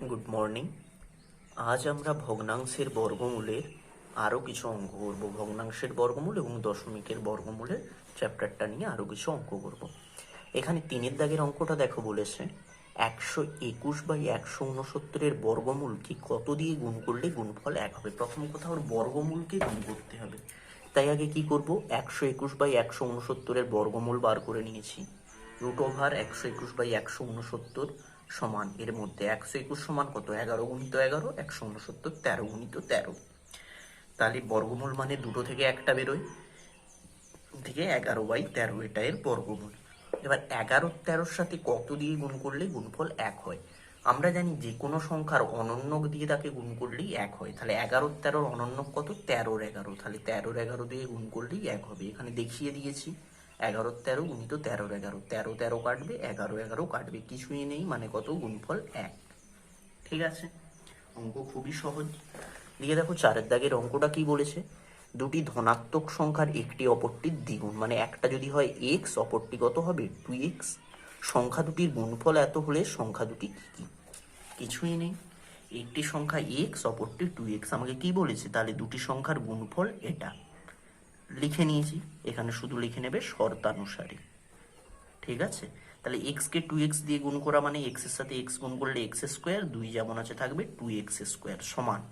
Good morning. আজ আমরা ভগ্নাংশের বর্গমূলের আরও কিছু অঙ্ক করব। ভগ্নাংশের বর্গমূল এবং দশমিকের বর্গমূলের চ্যাপ্টারটা নিয়ে আরও কিছু অঙ্ক করব। এখানে 3-এর দাগের অঙ্কটা দেখো, বলেছে 121/169 বর্গমূলকে কত দিয়ে গুণ করলে গুণফল 1 হবে। প্রথম কথা, ওর বর্গমূলকে গুণ করতে হবে। তাই আগে কি করব, 121/169 বর্গমূল বার করে নিয়েছি। √121/169 সমান, এর মধ্যে 121 সমান কত, 11 গুণিত 11, 169 13 গুণিত 13। তাহলে বর্গমূল মানে দুটো থেকে একটা বেরোয়, থেকে 11/13, এটা এর বর্গমূল। এবার 11-13 সাথে কত দিয়ে গুণ করলে গুণফল 1 হয়। আমরা জানি যে কোনো সংখ্যার অনন্যক দিয়ে তাকে গুণ করলেই 1 হয়। তাহলে 11-13 অনন্যক কত, 13-11, তাহলে 13-11 দিয়ে গুণ করলেই 1 হবে। এখানে দেখিয়ে দিয়েছি 11-13 গুণিত 13-11, 13-13 কাটবে, 11-11 কাটবে, কিছুই নেই, মানে কত, গুণফল 1। ঠিক আছে, অঙ্ক খুবই সহজ। দিয়ে দেখো 4-এর দাগের অঙ্কটা কি বলেছে, দুটি ধনাত্মক সংখ্যার একটি অপরটির দ্বিগুণ, মানে একটা যদি হয় এক্স, অপরটি কত হবে, 2x। সংখ্যা দুটির গুণফল এত হলে সংখ্যা দুটি কি কি? কিছুই নেই, একটি সংখ্যা এক্স, অপরটি 2x। আমাকে কি বলেছে, তাহলে দুটি সংখ্যার গুণফল এটা লিখে নিয়েছি। এখানে শুধু লিখে নেবে শর্তানুসারে। ঠিক আছে, তাহলে এক্স কে 2x দিয়ে গুণ করা মানে এক্স এর সাথে এক্স গুণ করলে এক্স স্কোয়ার, 2 যেমন আছে থাকবে 2x² সমান,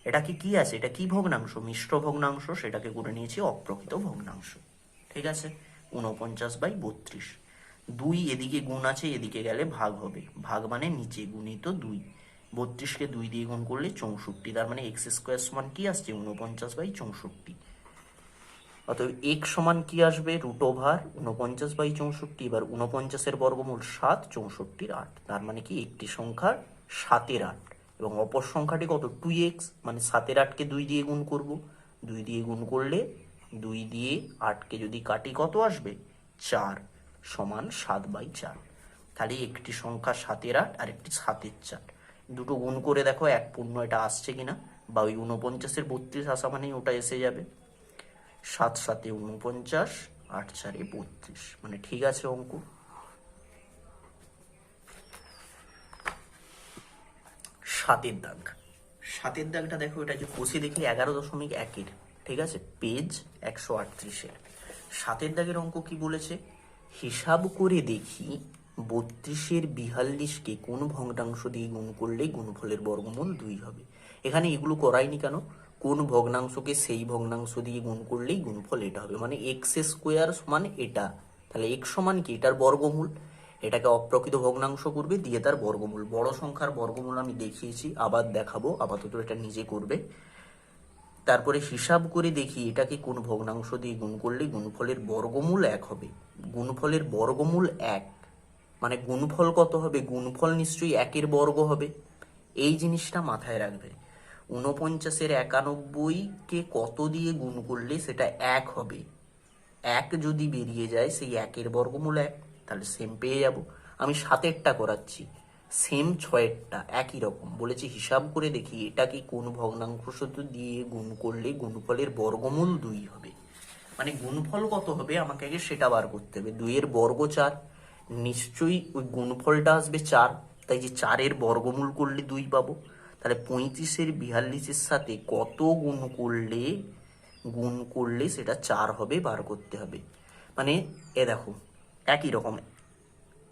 এটাকে কি আছে, এটা কি ভগ্নাংশ, মিশ্র ভগ্নাংশ, সেটাকে করে নিয়েছি অপ্রকৃত ভগ্নাংশ। ঠিক আছে, 49/32। 2 এদিকে গুণ আছে, এদিকে গেলে ভাগ হবে, ভাগ মানে নিচে, গুণিত 2, 32কে 2 দিয়ে গুণ করলে 64, তার মানে x² সমান কি আসছে, 49/64। অতএব x সমান কি আসবে, √49/64। এবার 49-এর বর্গমূল 7, 64-র 8, তার মানে কি একটি সংখ্যার 7-এর 8 এবং অপর সংখ্যাটি কত, 2x, মানে 7-এর 8কে 2 দিয়ে গুণ করব, 2 দিয়ে গুণ করলে 2 দিয়ে 8কে যদি কাটি কত আসবে, 4, সমান 7/4। তাহলে একটি সংখ্যা 7-এর 8 আর একটি 7-এর 4, দুটো গুণ করে দেখো 1 পূর্ণ এটা আসছে কিনা, বা ওই 49-এর 32 আসা মানেই ওটা এসে যাবে। 7 7 49, 8 4 32, মানে ঠিক আছে অঙ্ক। 7-এর দাগ, 7-এর দাগটা দেখো, এটা যে কষে দেখি 11.1-এর, ঠিক আছে, পেজ 138-এর। 7-এর দাগের অঙ্ক কি বলেছে, হিসাব করে দেখি 32-এর 42কে কোন ভগ্নাংশ দিয়ে গুণ করলে গুণফলের বর্গমূল 2 হবে। এখানে এগুলো করাইনি কেন, কোন ভগ্নাংশকে সেই ভগ্নাংশ দিয়ে গুণ করলেই গুণফল এটা হবে, মানে x² সমান এটা, তাহলে x সমান কি, এটার বর্গমূল, এটাকে অপ্রকৃত ভগ্নাংশ করবে, দিয়ে তার বর্গমূল। বড় সংখ্যার বর্গমূল আমি দেখিয়েছি, আবার দেখাবো, আপাতত এটা নিজে করবে। তারপরে হিসাব করে দেখি এটাকে কোন ভগ্নাংশ দিয়ে গুণ করলে গুণফলের বর্গমূল 1 হবে। গুণফলের বর্গমূল 1, মানে গুণফল কত হবে, গুণফল নিশ্চয়ই 1-এর বর্গ হবে। এই জিনিসটা মাথায় রাখবে। 49-এর 91কে কত দিয়ে গুণ করলে সেটা 1 হবে, 1 যদি বেরিয়ে যায় সেই 1-এর বর্গমূল 1, তাহলে সেম পেয়ে যাব। আমি 7-এরটা করাচ্ছি, সেম 6-এরটা একই রকম বলেছি, হিসাব করে দেখি এটাকে কোন ভগ্নাংশ দিয়ে গুণ করলে গুণফলের বর্গমূল 2 হবে। মানে গুণফল কত হবে আমাকে আগে সেটা বার করতে হবে। 2-এর বর্গ 4, নিশ্চয়ই ওই গুণফলটা আসবে 4, তাই যে 4-এর বর্গমূল করলে 2 পাবো। তাহলে 35-এর 42-এর সাথে কত গুণ করলে সেটা 4 হবে, বার করতে হবে। মানে এ দেখো একই রকম,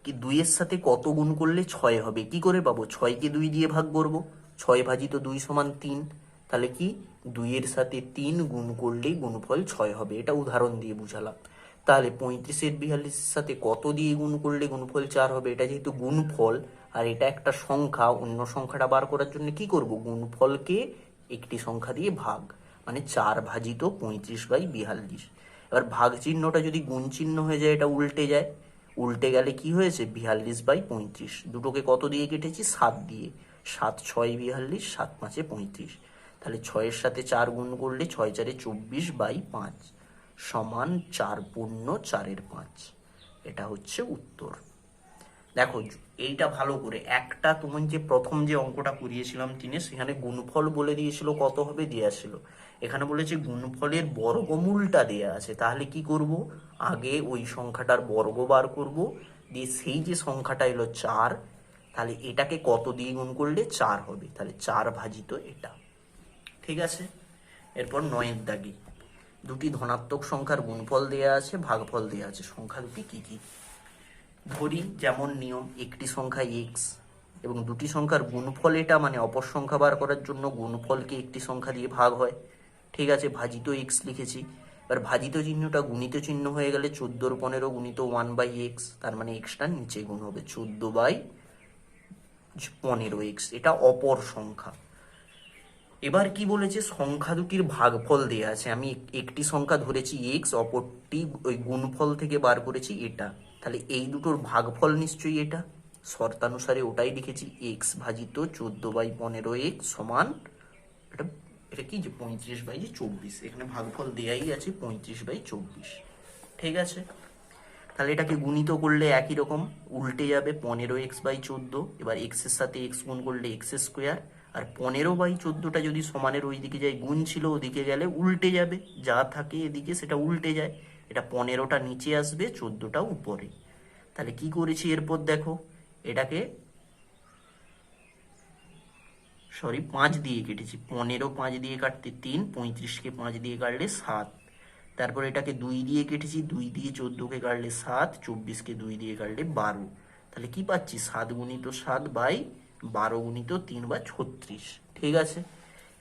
কি 2-এর সাথে কত গুণ করলে 6 হবে, কি করে পাবো, 6কে 2 দিয়ে ভাগ করব, 6 ভাজিত 2 সমান 3, তাহলে কি 2-এর সাথে 3 গুণ করলেই গুণফল 6 হবে, এটা উদাহরণ দিয়ে বুঝালাম। তাহলে 35-এর 42-এর সাথে কত দিয়ে গুণ করলে গুণফল 4 হবে, এটা যেহেতু গুণফল আর এটা একটা সংখ্যা, অন্য সংখ্যাটা বার করার জন্য কি করব, গুণফলকে একটি সংখ্যা দিয়ে ভাগ, মানে 4 ভাজিত 35/42। এবার ভাগ চিহ্নটা যদি গুণ চিহ্ন হয়ে যায়, এটা উল্টে যায়, উল্টে গেলে কি হয়েছে, 42/35, দুটোকে কত দিয়ে কেটেছি, 7 দিয়ে, 7 6 42, 7 5 35, তাহলে 6-এর সাথে 4 গুণ করলে 6 4 24/5 সমান 4 পূর্ণ 4-এর 5, এটা হচ্ছে উত্তর। দেখো এইটা ভালো করে, একটা তুমি যে প্রথম যে অঙ্কটা করিয়েছিলাম 3-এ, সেখানে গুণফল বলে দিয়েছিল কত হবে, দেয়া ছিল। এখানে বলেছে গুণফলের বর্গমূলটা দেয়া আছে, তাহলে কি করব, আগে ওই সংখ্যাটার বর্গ বার করব, দিয়ে সেই যে সংখ্যাটা এলো 4, তাহলে এটাকে কত দিয়ে গুণ করলে 4 হবে, তাহলে 4 ভাজিত এটা। ঠিক আছে, এরপর 9-এর দাগে দুটি ধনাত্মক সংখ্যার গুণফল দেয়া আছে, ভাগফল দেয়া আছে। সংখ্যা দুটি কি কি ধরি, যেমন নিয়ম, একটি সংখ্যা এক্স এবং দুটি সংখ্যার গুণফল এটা, মানে অপর সংখ্যা বার করার জন্য গুণফলকে একটি সংখ্যা দিয়ে ভাগ হয়। ঠিক আছে, ভাজিত এক্স লিখেছি। এবার ভাজিত চিহ্নটা গুণিত চিহ্ন হয়ে গেলে 14-15 গুণিত 1/x, তার মানে এক্সটা নিচে গুণ হবে 14/15x, এটা অপর সংখ্যা। এবার কি বলেছে, সংখ্যা দুটির ভাগফল দেয়া আছে। আমি একটি সংখ্যা ধরেছি এক্স, অপরটি ওই গুণফল থেকে বার করেছি এটা, তাহলে এই দুটোর ভাগফল নিশ্চয়ই এটা, শর্তানুসারে ওটাই লিখেছি, এক্স ভাজিত 14/15x সমান এটা, এটা কি যে 35/24, এখানে ভাগফল দেয়াই আছে 35/24। ঠিক আছে, তাহলে এটাকে গুণিত করলে একই রকম উল্টে যাবে, 15x/14, এবার এক্সের সাথে এক্স গুণ করলে এক্স স্কোয়ার, আর 15/14টা যদি সমানের ওই দিকে যায়, গুণ ছিল ওদিকে গেলে উল্টে যাবে, যা থাকে এদিকে সেটা উল্টে যায়, এটা 15টা নিচে আসবে, 14টা উপরে। তাহলে কি করেছি এরপর দেখো, এটাকে 5 দিয়ে কেটেছি, 15 5 দিয়ে কাটতে 3, 35কে 5 দিয়ে কাটলে 7, তারপর এটাকে 2 দিয়ে কেটেছি, 2 দিয়ে 14কে কাটলে 7, 24কে 2 দিয়ে কাটলে 12, তাহলে কি পাচ্ছি 7 গুণিত 7/12 গুণিত 3/36। ঠিক আছে,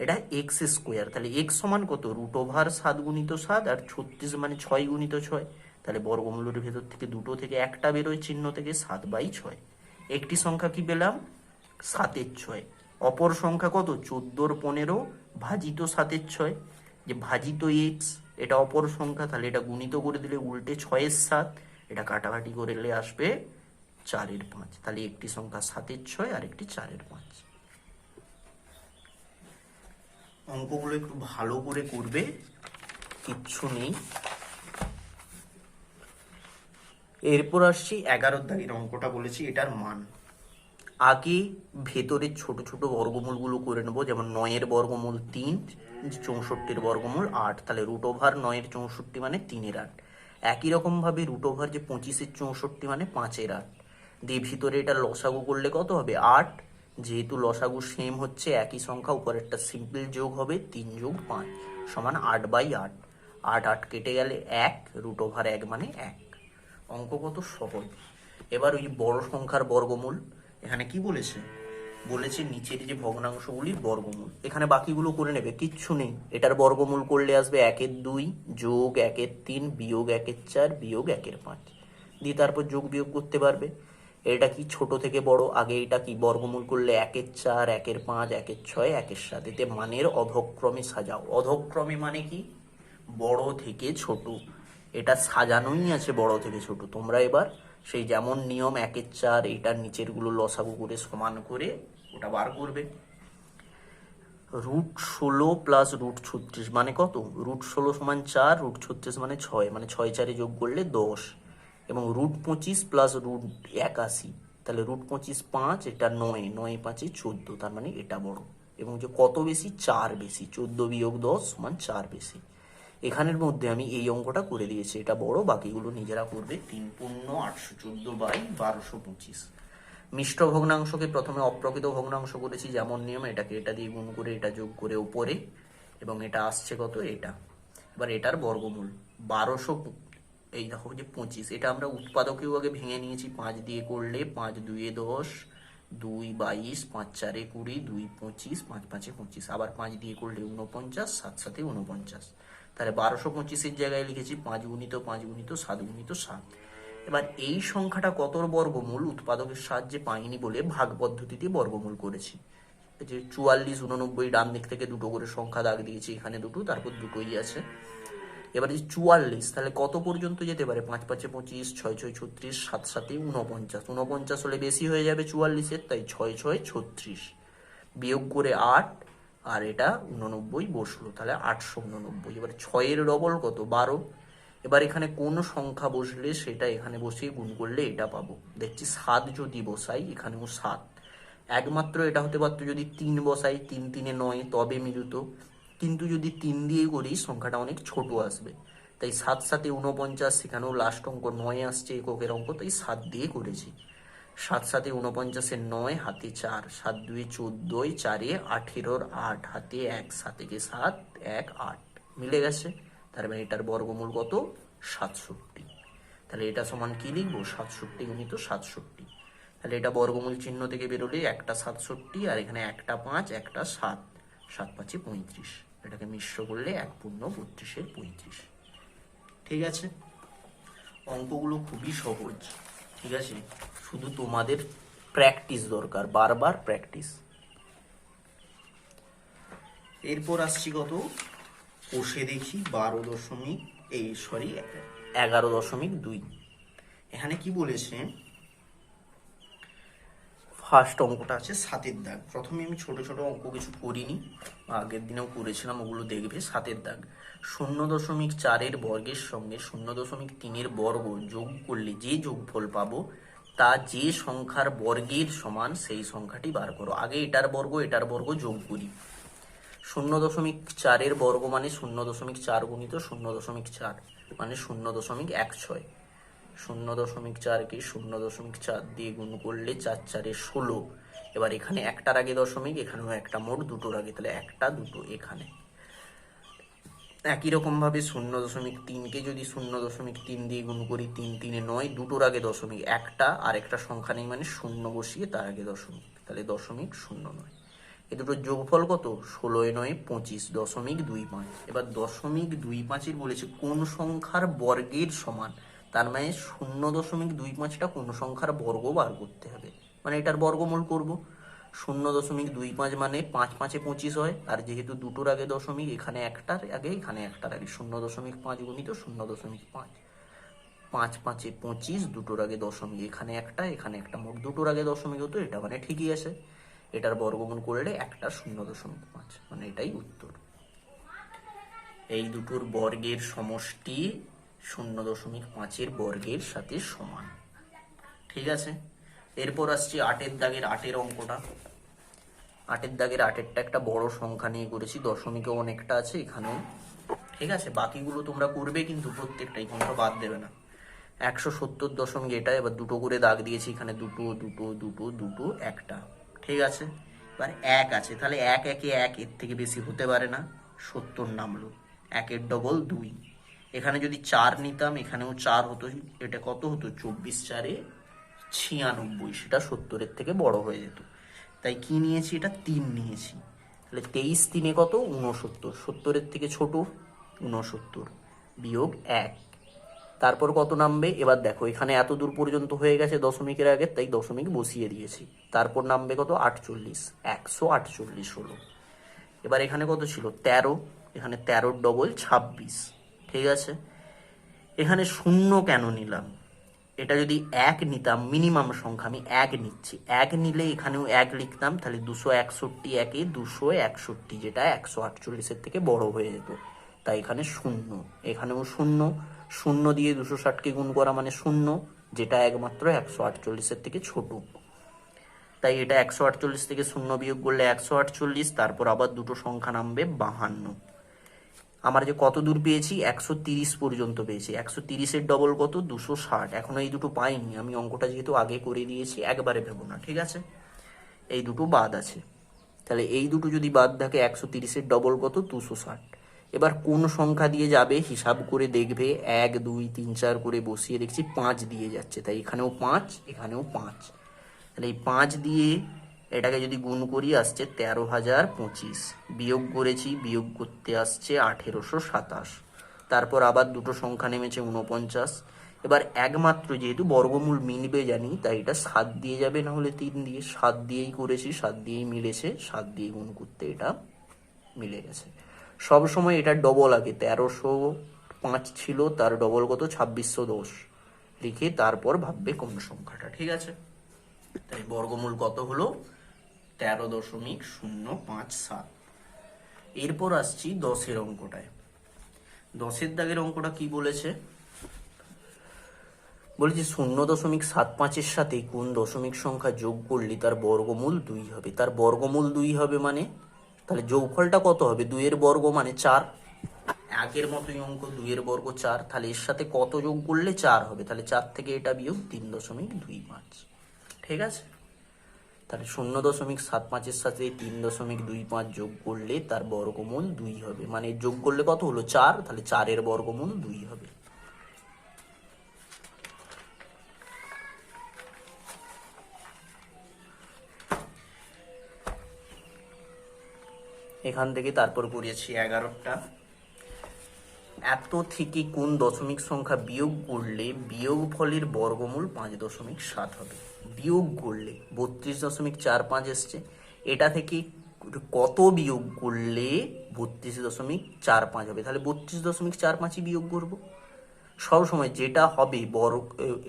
এটা এক্স স্কোয়ার, তাহলে এক্স সমান কত, √7 গুণিত 7, আর 36 মানে 6 গুণিত 6, তাহলে বর্গমূলের ভেতর থেকে দুটো থেকে একটা বেরোয় চিহ্ন থেকে, 7/6। একটি সংখ্যা কি পেলাম, 7/6। অপর সংখ্যা কত, 14-15 ভাজিত 7/6, যে ভাজিত এক্স, এটা অপর সংখ্যা, তাহলে এটা গুণিত করে দিলে উল্টে 6/7, এটা কাটাকাটি করলে আসবে 4/5, তাহলে একটি সংখ্যা 7/6 আর একটি 4/5। অঙ্কগুলো একটু ভালো করে করবে, কিচ্ছু নেই। এরপর আসছি 11 দাগের অঙ্কটা বলেছি, এটার মান। আগে ভেতরের ছোট ছোট বর্গমূলগুলো করে নেবো, যেমন 9-এর বর্গমূল 3, 64-এর বর্গমূল 8, তাহলে √9-এর 64 মানে 3-এর 8। একই রকমভাবে √যে 25-এর 64 মানে 5-এর 8 দিয়ে ভিতরে এটা লসাগু করলে কত হবে 8, যেহেতু লসাগু সেম হচ্ছে একই সংখ্যা, উপরেরটা সিম্পল যোগ হবে, 3 + 5 সমান 8/8, 8 8 কেটে গেলে 1, √1 মানে 1। অঙ্ক কত সহজ। এবার ওই বড় সংখ্যার বর্গমূল, এখানে কি বলেছে, বলেছে নিচের যে ভগ্নাংশগুলির বর্গমূল, এখানে বাকিগুলো করে নেবে, কিচ্ছু নেই। এটার বর্গমূল করলে আসবে 1/2 যোগ 1/3 বিয়োগ 1/4 বিয়োগ 1/5, দিয়ে তারপর যোগ বিয়োগ করতে পারবে। এটা কি ছোট থেকে বড়, আগে এটা কি বর্গমূল করলে 1/4 1/5 1/6 1/7, এতে মানের অধক্রমে সাজাও। অধক্রমে মানে কি, বড় থেকে ছোট, এটা সাজানোই আছে বড় থেকে ছোট। তোমরা এবার সেই যেমন নিয়ম 1/4, এটার নিচের গুলো লসাগু করে সমান করে ওটা বার করবে। √16 + √36 মানে কত, √16 সমান 4, √36 মানে 6, মানে 6 4 যোগ করলে 10, এবং √25 + √81, তাহলে √25 5, এটা 9, 9 5 14, তার মানে এটা বড়। এবং যে কত বেশি, 4 বেশি, 14 - 10 সমান 4 বেশি। এখানের মধ্যে আমি এই অঙ্কটা করে দিয়েছি, এটা বড়, বাকিগুলো নিজেরা করবে। 3 × 814/1225। মিশ্র ভগ্নাংশকে প্রথমে অপ্রকৃত ভগ্নাংশ করেছি, যেমন নিয়ম, এটাকে এটা দিয়ে গুণ করে এটা যোগ করে উপরে, এবং এটা আসছে কত, এটা। এবার এটার বর্গমূল 1200, এই দেখো যে 25, এটা আমরা উৎপাদকেও আগে ভেঙে নিয়েছি, 5 দিয়ে করলে 5 2 10, 2 22, 5 4 20, 2 25, 5 5 25, আবার 5 দিয়ে করলে 49, 7 7 49, তাহলে 1225-এর জায়গায় লিখেছি 5 × 5 × 7 × 7। এবার এই সংখ্যাটা কতর বর্গমূল উৎপাদকের সাহায্যে পাইনি বলে ভাগ পদ্ধতিতে বর্গমূল করেছি। যে 44 89, ডান দিক থেকে দুটো করে সংখ্যা দাগ দিয়েছি, এখানে দুটো, তারপর দুটোই আছে। এবার যে 44, তাহলে কত পর্যন্ত যেতে পারে, 5 5 25, 6 6 36, 7 7 49, 49 হলে বেশি হয়ে যাবে 44-এর, তাই 6 6 36, বিয়োগ করে 8, আর এটা 89 বসলো, তাহলে 889। এবার 6-এর ডবল কত, 12। এবার এখানে কোন সংখ্যা বসলে সেটা এখানে বসিয়ে গুণ করলে এটা পাবো। দেখছি 7 যদি বসাই, এখানেও 7, একমাত্র এটা হতে পারতো যদি 3 বসাই, 3 3 9, তবে মিলত, কিন্তু যদি 3 দিয়ে করি সংখ্যাটা অনেক ছোট আসবে, তাই 7 7 49, সেখানেও লাস্ট অঙ্ক 9 আসছে এককের অঙ্ক, তাই 7 দিয়ে করেছি। সাত সাতে 49, 9 হাতে 4, 7 2 14, 4 18, 8 হাতে 1, 7 7, 1 8 মিলে গেছে। তার মানে এটার বর্গমূল কত? 67। তাহলে এটা সমান কি লিখবো? 67 গুণিত 67। তাহলে এটা বর্গমূল চিহ্ন থেকে বেরোলে একটা 67 আর এখানে একটা 5 একটা 7, 7 5 35। এটাকে মিশ্র করলে 1/32 ঠিক আছে। অঙ্কগুলো খুবই সহজ, ঠিক আছে, শুধু তোমাদের প্র্যাকটিস দরকার, বারবার প্র্যাকটিস। এরপর আসছি কত? কষে দেখি 11.2। এখানে কি বলেছে? ফার্স্ট অঙ্কটা আছে 7-এর দাগ। প্রথমে আমি ছোট ছোট অঙ্ক কিছু করিনি, আগের দিনেও করেছিলাম, ওগুলো দেখবে। 7-এর দাগ, 0.4-এর বর্গের সঙ্গে 0.3-এর বর্গ যোগ করলে যে যোগফল পাবো তা যে সংখ্যার বর্গের সমান সেই সংখ্যাটি বার করো। আগে এটার বর্গ যোগ করি। 0.4-এর বর্গ মানে 0.4 গুণিত 0.4 মানে 0.16। 0.4কে 0.4 দিয়ে গুণ করলে 4 4-এ 16। এবার এখানে একটার আগে দশমিক, এখানেও একটা, মোট দুটোর আগে, তাহলে একটা দুটো এখানে। একই রকম ভাবে 0.3কে যদি 0.3 দিয়ে গুণ করি, 3 3-এ 9, দুটোর আগে দশমিক, একটা আর একটা সংখ্যা নেই মানে 0 বসিয়ে তার আগে দশমিক, তাহলে 0.09। এ দুটোর যোগফল কত? 16 9 25, 0.25। এবার 0.25-এর বলেছে কোন সংখ্যার বর্গের সমান, তার মানে 0.25টা কোন সংখ্যার বর্গ বার করতে হবে, মানে এটার বর্গমূল করব। 0.25 মানে 5 5-এ 25 হয়, আর যেহেতু দুটোর আগে দশমিক, এখানে একটার আগে এখানে একটার আগে, 0.5 গুণিত 0.5, 5 5-এ 25, দুটোর আগে দশমিক, এখানে একটা, মোট দুটোর আগে দশমিক হতো, এটা মানে ঠিকই আছে। এটার বর্গমূল করলে একটা 0.5, মানে এটাই উত্তর। এই দুটোর বর্গের সমষ্টি 0.5-এর বর্গের সাথে সমান, ঠিক আছে। এরপর আসছি 8-এর দাগের 8-এর অঙ্কটা। 8-এর দাগের 8-এরটা একটা বড় সংখ্যা নিয়ে করেছি, দশমিকও অনেকটা আছে এখানেও, ঠিক আছে। বাকিগুলো তোমরা করবে কিন্তু প্রত্যেকটাই, কোনটা বাদ দেবে না। 170 এটা, এবার দুটো করে দাগ দিয়েছি, এখানে দুটো দুটো দুটো দুটো একটা, ঠিক আছে। এবার 1 আছে, তাহলে 1 1-এ 1, এর থেকে বেশি হতে পারে না, 70 নামলো। 1-এর ডবল 2। এখানে যদি 4 নিতাম, এখানেও 4 হতো, এটা কত হতো? 24 4-এ 96, সেটা 70-এর থেকে বড় হয়ে যেত। তাই কি নিয়েছি? এটা 3 নিয়েছি। তাহলে 23 3-এ কত? 69, 70-এর থেকে ছোট 69, বিয়োগ 1। তারপর কত নামবে? এবার দেখো এখানে এত দূর পর্যন্ত হয়ে গেছে দশমিকের আগে, তাই দশমিক বসিয়ে দিয়েছি। তারপর নামবে কত? 48, 148 হলো। এবার এখানে কত ছিল? 13, এখানে 13-র ডবল 26, ঠিক আছে। এখানে 0 কেন নিলাম? এটা যদি 1 নিতাম, মিনিমাম সংখ্যা, আমি 1 নিচ্ছি, 1 নিলে এখানেও 1 লিখতাম, তাহলে 261 1-এ 261, যেটা 148-এর থেকে বড় হয়ে যেত, তাই এখানে 0, এখানেও 0, 0 দিয়ে 260-কে গুণ করা মানে 0, যেটা একমাত্র 148-এর থেকে ছোট, তাই এটা 148 থেকে 0 বিয়োগ করলে 148, তারপর আবার দুটো সংখ্যা নামবে 52। আমার যে কত দূর পেয়েছি? 130 পর্যন্ত পেয়েছি। 130-এর ডবল কত? 260। এখনো এই দুটো পাইনি, আমি অঙ্কটা যেহেতু আগে করে দিয়েছি, একবারে ভেবো না, ঠিক আছে। এই দুটো বাদ আছে, তাহলে এই দুটো যদি বাদ থাকে, 130-এর ডবল কত? 260। এবার কোন সংখ্যা দিয়ে যাবে হিসাব করে দেখবে, 1 2 3 4 করে বসিয়ে দেখছি 5 দিয়ে যাচ্ছে, তাই এখানেও 5, এখানেও 5। তাহলে এই 5 দিয়ে এটাকে যদি গুণ করি, আসছে 13,025, বিয়োগ করেছি, বিয়োগ করতে আসছে 1827। তারপর আবার দুটো সংখ্যা নেমেছে 49। এবার একমাত্র যেহেতু বর্গমূল মিলবে জানি, তাই এটা 7 দিয়ে যাবে, না হলে 3 দিয়ে। 7 দিয়েই করেছি, 7 দিয়েই মিলেছে, 7 দিয়ে গুণ করতে এটা মিলে গেছে। সব সময় এটা ডবল আগে 1305 ছিল, তার ডবল কত? 2610 লিখে তারপর ভাববে কোন সংখ্যাটা, ঠিক আছে। তাই বর্গমূল কত হলো? 13.057। এরপর আসছি 10-এর অঙ্কটায়। 10-এর দাগের অঙ্কটা কি বলেছে? বলেছে 0.75-এর সাথে কোন দশমিক সংখ্যা যোগ করলে তার বর্গমূল 2 হবে। তার বর্গমূল 2 হবে মানে, তাহলে যোগফলটা কত হবে? 2-এর বর্গ মানে 4, আগের মতোই অঙ্ক, 2-এর বর্গ 4, তাহলে এর সাথে কত যোগ করলে 4 হবে? তাহলে 4 থেকে এটা বিয়োগ 3.25, ঠিক আছে, তাহলে 0.75-এর সাথে 3.25 যোগ করলে তার বর্গমূল 2 হবে, মানে যোগ করলে কত হলো 4, তাহলে 4-এর বর্গমূল 2 হবে। এখান থেকে তারপর করেছি 11টা। এত থেকে কোন দশমিক সংখ্যা বিয়োগ করলে বিয়োগ ফলের বর্গমূল 5.7 হবে। বিয়োগ করলে 32.45 এসছে, এটা থেকে কত বিয়োগ করলে 32.45 হবে, তাহলে 32.45ই বিয়োগ করব। সব সময় যেটা হবে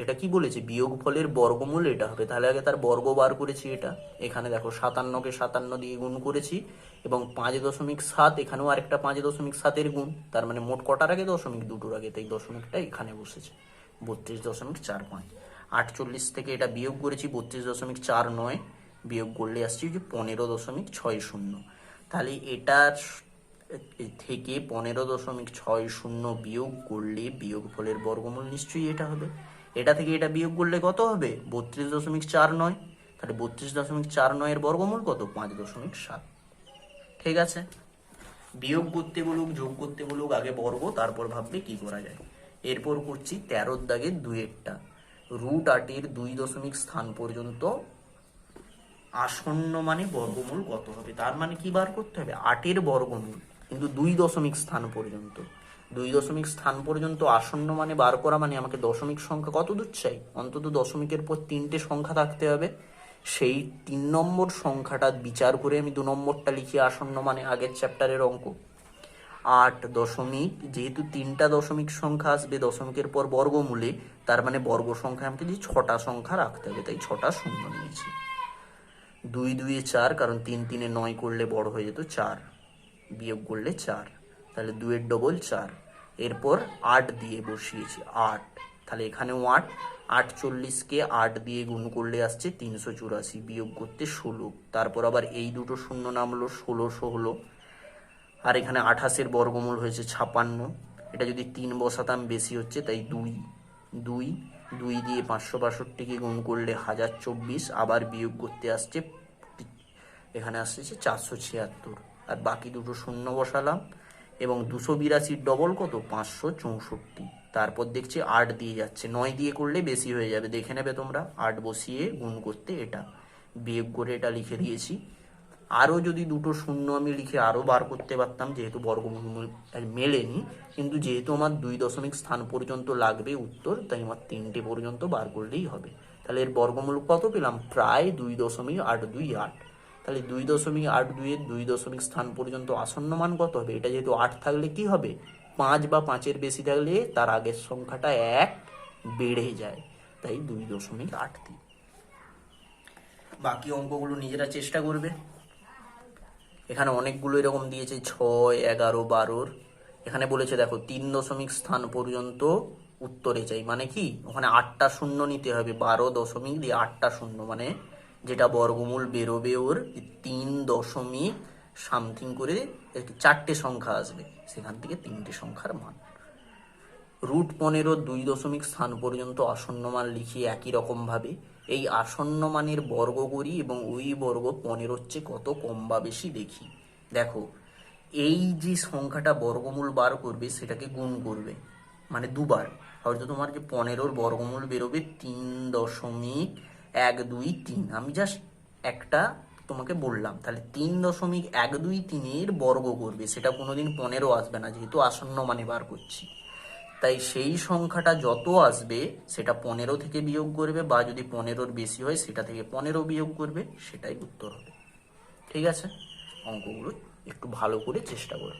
এটা কি বলেছে, বিয়োগ ফলের বর্গমূল এটা হবে, তাহলে আগে তার বর্গ বার করেছি। এটা এখানে দেখো 57কে 57 দিয়ে গুণ করেছি, এবং 5.7 এখানেও আরেকটা 5.7-এর গুণ, তার মানে মোট কটার আগে দশমিক, দুটোর আগে, তাই দশমিকটা এখানে বসেছে 32.45। 48 থেকে এটা বিয়োগ করেছি 32.49, বিয়োগ করলে আসছে যে 15.60। তাহলে এটার থেকে 15.60 বিয়োগ করলে বিয়োগ ফলের বর্গমূল নিশ্চয়ই এটা হবে। এটা থেকে এটা বিয়োগ করলে কত হবে 32.49, তাহলে 32.49 এর বর্গমূল কত 5.7। ঠিক আছে, বিয়োগ করতে বলুক যোগ করতে বলুক আগে বর্গ, তারপর ভাববে কি করা যায়। এরপর করছি 13 দাগের 2-এরটা। √8-এর 2 দশমিক স্থান পর্যন্ত আসন্ন মানে বর্গমূল কত হবে, তার মানে কি বার করতে হবে 8-এর বর্গমূল, কিন্তু 2 দশমিক স্থান পর্যন্ত। 2 দশমিক স্থান পর্যন্ত আসন্ন মানে বার করা মানে আমাকে দশমিক সংখ্যা কত দূর চাই, অন্তত দশমিকের পর 3টে সংখ্যা থাকতে হবে। সেই 3 নম্বর সংখ্যাটা বিচার করে আমি 2 নম্বরটা লিখি আসন্ন মানে, আগের চ্যাপ্টারের অঙ্ক। 8 দশমিক, যেহেতু 3টা দশমিক সংখ্যা আসবে দশমিকের পর বর্গমূলে, তার মানে বর্গ সংখ্যা আমাকে যে 6টা সংখ্যা রাখতে হবে, তাই 6টা শূন্য নিয়েছি। 2 2 4, কারণ 3 3 9 করলে বড় হয়ে যেত 4, বিয়োগ করলে 4, তাহলে 2-এর ডবল 4। এরপর 8 দিয়ে বসিয়েছি 8, তাহলে এখানেও 8। 48কে 8 দিয়ে গুণ করলে আসছে 384, বিয়োগ করতে 16, তারপর আবার এই দুটো শূন্য নামলো 1600 হলো। আর এখানে 28-এর বর্গমূল হয়েছে 56, এটা যদি 3 বসাতাম বেশি হচ্ছে, তাই 2 2 2 দিয়ে 562কে গুণ করলে 1024, আবার বিয়োগ করতে আসছে, এখানে আসছে 476, আর বাকি দুটো শূন্য বসালাম, এবং 282-র ডবল কত 564। তারপর দেখছি 8 দিয়ে যাচ্ছে, 9 দিয়ে করলে বেশি হয়ে যাবে, দেখে নেবে তোমরা। 8 বসিয়ে গুণ করতে এটা, বিয়োগ করে এটা লিখে দিয়েছি। আরও যদি দুটো শূন্য আমি লিখে আরও বার করতে পারতাম, যেহেতু বর্গমূল মেলেনি, কিন্তু যেহেতু আমার 2 দশমিক স্থান পর্যন্ত লাগবে উত্তর, তাই আমার 3টে পর্যন্ত বার করলেই হবে। তাহলে এর বর্গমূল কত পেলাম, প্রায় 2.828। তাহলে 2.828-এর 2 দশমিক স্থান পর্যন্ত আসন্ন মান কত হবে, এটা যেহেতু 8 থাকলে কি হবে 5 বা 5-এর বেশি থাকলে তার আগের সংখ্যাটা 1 বেড়ে যায়, তাই 2.83। বাকি অঙ্কগুলো নিজেরা চেষ্টা করবে। এখানে অনেকগুলো এরকম দিয়েছে 6, 11, 12। এখানে বলেছে দেখো 3 দশমিক স্থান পর্যন্ত উত্তরে চাই, মানে কি ওখানে 8টা শূন্য নিতে হবে, 12 দশমিক দিয়ে 8টা শূন্য, মানে যেটা বর্গমূল বেরোবে ওর 3 দশমিক সামথিং করে 4টে সংখ্যা আসবে, সেখান থেকে 3টে সংখ্যার মান। √15 2 দশমিক স্থান পর্যন্ত আসন্ন মান লিখি একই রকম ভাবে। এই আসন্ন মানের বর্গ করি এবং ওই বর্গ 15 চেয়ে কত কম বা বেশি দেখি। দেখো এই যে সংখ্যাটা বর্গমূল বার করবে সেটাকে গুণ করবে, মানে দুবার, হয়তো তোমার যে 15-র বর্গমূল বেরোবে 3.123। আমি জাস্ট একটা তোমাকে বললাম, তাহলে 3.123-এর বর্গ করবে, সেটা কোনোদিন 15 আসবে না, যেহেতু আসন্ন মানে বার করছি। তাই সেই সংখ্যাটা যত আসবে সেটা 15 থেকে বিয়োগ করবে, বা যদি 15-র বেশি হয় সেটা থেকে 15 বিয়োগ করবে, সেটাই উত্তর হবে। ঠিক আছে, অঙ্কগুলো একটু ভালো করে চেষ্টা করো।